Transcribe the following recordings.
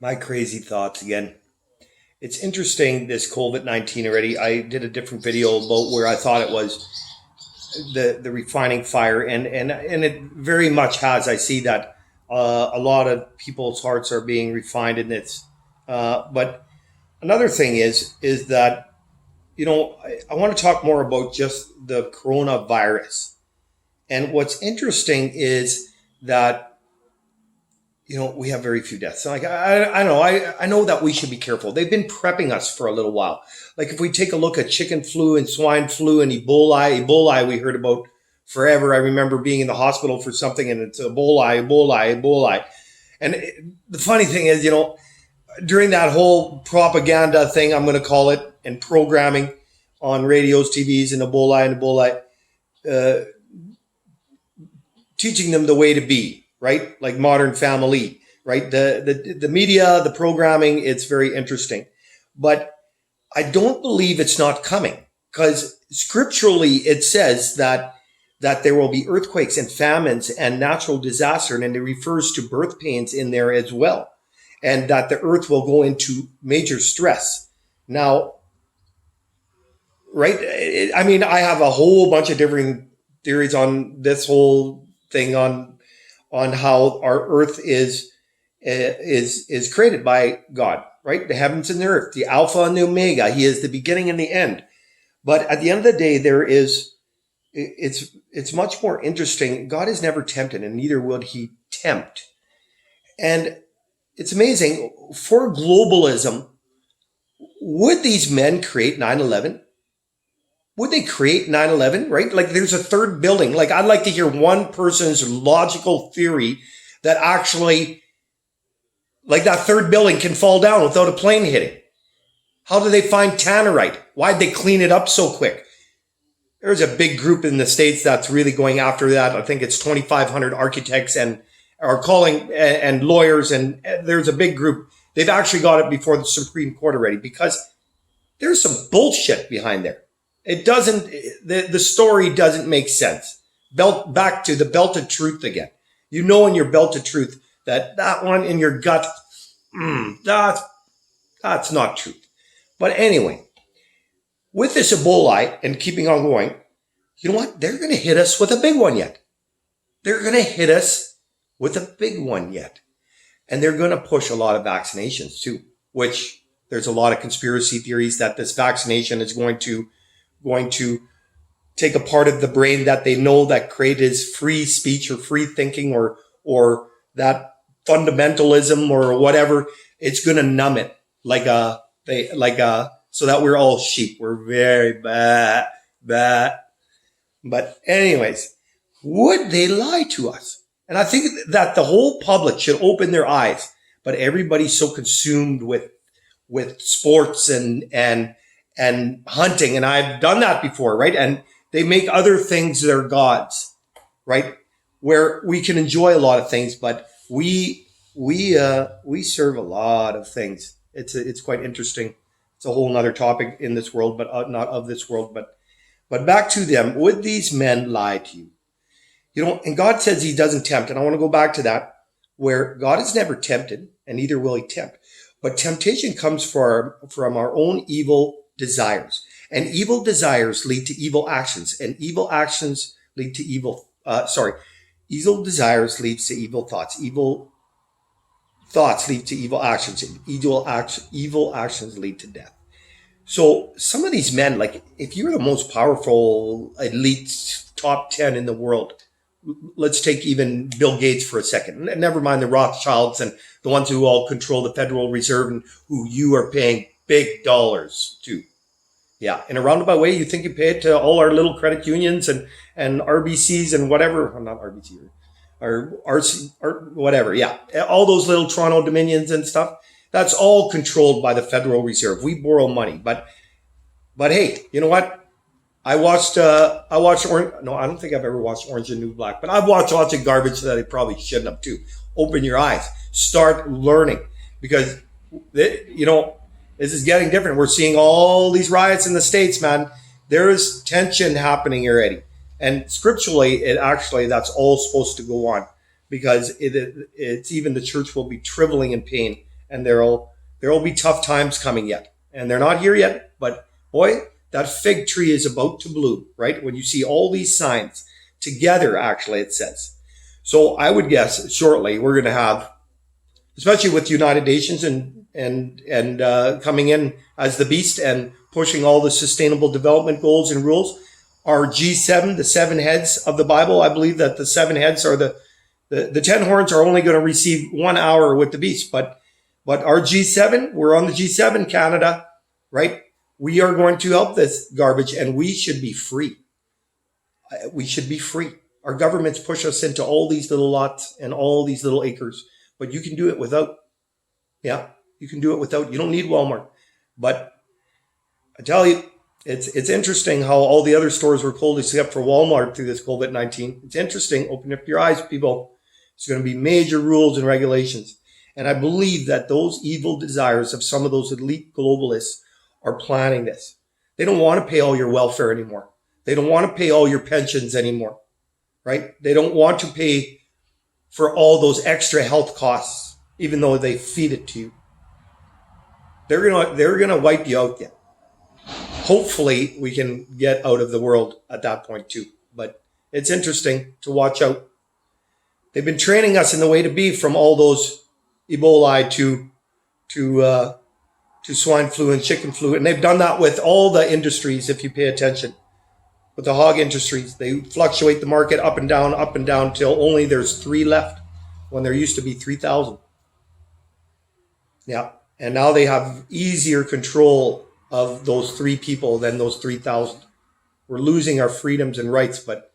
My crazy thoughts again. It's interesting, this COVID-19 already. I did a different video about where I thought it was the refining fire, and it very much has. I see that a lot of people's hearts are being refined in this. But another thing is that I want to talk more about just the coronavirus. And what's interesting is that we have very few deaths. Like I know, I know that we should be careful. They've been prepping us for a little while. Like if we take a look at chicken flu and swine flu and Ebola we heard about forever. I remember being in the hospital for something and it's Ebola. And the funny thing is, during that whole propaganda thing, I'm going to call it, and programming on radios, TVs, and Ebola, uh, teaching them the way to be, right? Like Modern Family, right? The media, the programming, it's very interesting. But I don't believe it's not coming, because scripturally it says that there will be earthquakes and famines and natural disaster, and it refers to birth pains in there as well, and that the earth will go into major stress. Now, right? I mean, I have a whole bunch of different theories on this whole thing on how our earth is created by God, right? The heavens and the earth, the Alpha and the Omega. He is the beginning and the end. But at the end of the day, it's much more interesting. God is never tempted, and neither would he tempt. And it's amazing, for globalism, would these men create 9/11? Would they create 9/11, right? Like there's a third building. Like I'd like to hear one person's logical theory that actually, like that third building can fall down without a plane hitting. How do they find tannerite? Why'd they clean it up so quick? There's a big group in the States that's really going after that. I think it's 2,500 architects and are calling and lawyers, and there's a big group. They've actually got it before the Supreme Court already, because there's some bullshit behind there. It doesn't, the story doesn't make sense. Back to the belt of truth again. You know in your belt of truth that one in your gut, that's not truth. But anyway, with this Ebola and keeping on going, you know what? They're going to hit us with a big one yet. They're going to hit us with a big one yet. And they're going to push a lot of vaccinations too, which there's a lot of conspiracy theories that this vaccination is going to take a part of the brain that they know that creates free speech or free thinking or that fundamentalism or whatever. It's going to numb it so that we're all sheep. We're very bad. But anyways, would they lie to us? And I think that the whole public should open their eyes, but everybody's so consumed with sports and hunting. And I've done that before, right? And they make other things their gods, right? Where we can enjoy a lot of things, but we serve a lot of things. It's quite interesting. It's a whole nother topic in this world, but not of this world. But back to them. Would these men lie to you? And God says he doesn't tempt. And I want to go back to that, where God is never tempted, and neither will he tempt. But temptation comes from our own evil desires. And evil desires lead to evil actions. And evil actions lead to evil desires leads to evil thoughts. Evil thoughts lead to evil actions. And evil actions lead to death. So some of these men, like if you're the most powerful elite top 10 in the world, let's take even Bill Gates for a second. Never mind the Rothschilds and the ones who all control the Federal Reserve and who you are paying big dollars to. Yeah, in a roundabout way, you think you pay it to all our little credit unions and RBCs and whatever. Well, not RBC or RC or whatever. Yeah, all those little Toronto Dominions and stuff. That's all controlled by the Federal Reserve. We borrow money, but hey, you know what? I watched Orange. No, I don't think I've ever watched Orange and New Black, but I've watched lots of garbage that I probably shouldn't have too. Open your eyes, start learning, because this is getting different. We're seeing all these riots in the States, man. There is tension happening already, and scripturally, that's all supposed to go on, because it's even the church will be trembling in pain and there'll be tough times coming yet, and they're not here yet. But boy, that fig tree is about to bloom, right? When you see all these signs together, actually, it says. So I would guess shortly we're going to have, especially with United Nations and coming in as the beast and pushing all the sustainable development goals and rules. Our G7, the 7 heads of the Bible, I believe that the 7 heads are the 10 horns are only going to receive 1 hour with the beast. But our G7, we're on the G7, Canada, right? We are going to help this garbage, and we should be free. We should be free. Our governments push us into all these little lots and all these little acres, but you can do it without. Yeah, you can do it without. You don't need Walmart. But I tell you, it's interesting how all the other stores were closed except for Walmart through this COVID-19. It's interesting. Open up your eyes, people. It's going to be major rules and regulations. And I believe that those evil desires of some of those elite globalists are planning this. They don't want to pay all your welfare anymore. They don't want to pay all your pensions anymore, right? They don't want to pay for all those extra health costs, even though they feed it to you. They're gonna wipe you out yet. Hopefully we can get out of the world at that point too. But it's interesting to watch out. They've been training us in the way to be, from all those Ebola to swine flu and chicken flu. And they've done that with all the industries, if you pay attention. With the hog industries, they fluctuate the market up and down till only there's 3 left when there used to be 3,000. Yeah. And now they have easier control of those 3 people than those 3,000. We're losing our freedoms and rights, but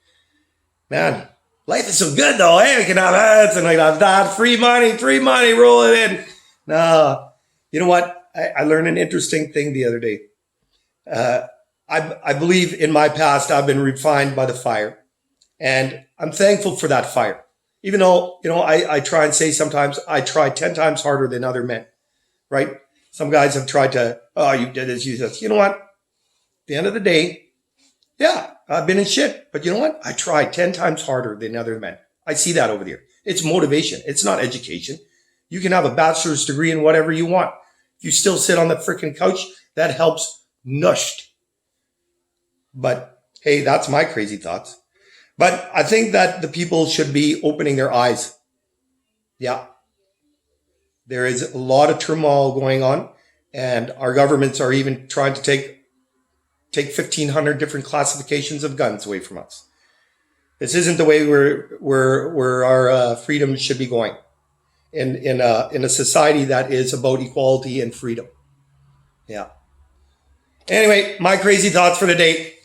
man, life is so good though. Hey, we can have ads and like that. Free money, roll it in. No, you know what? I learned an interesting thing the other day. I believe in my past, I've been refined by the fire, and I'm thankful for that fire. Even though, I try and say sometimes I try 10 times harder than other men, right? Some guys have tried to, oh, you did this, you did this. You know what? At the end of the day, yeah, I've been in shit, but you know what? I try 10 times harder than other men. I see that over there. It's motivation. It's not education. You can have a bachelor's degree in whatever you want. If you still sit on the freaking couch, that helps nushed. But hey, that's my crazy thoughts. But I think that the people should be opening their eyes. Yeah. There is a lot of turmoil going on, and our governments are even trying to take 1,500 different classifications of guns away from us. This isn't the way where our freedoms should be going in a society that is about equality and freedom. Yeah. Anyway, my crazy thoughts for the day.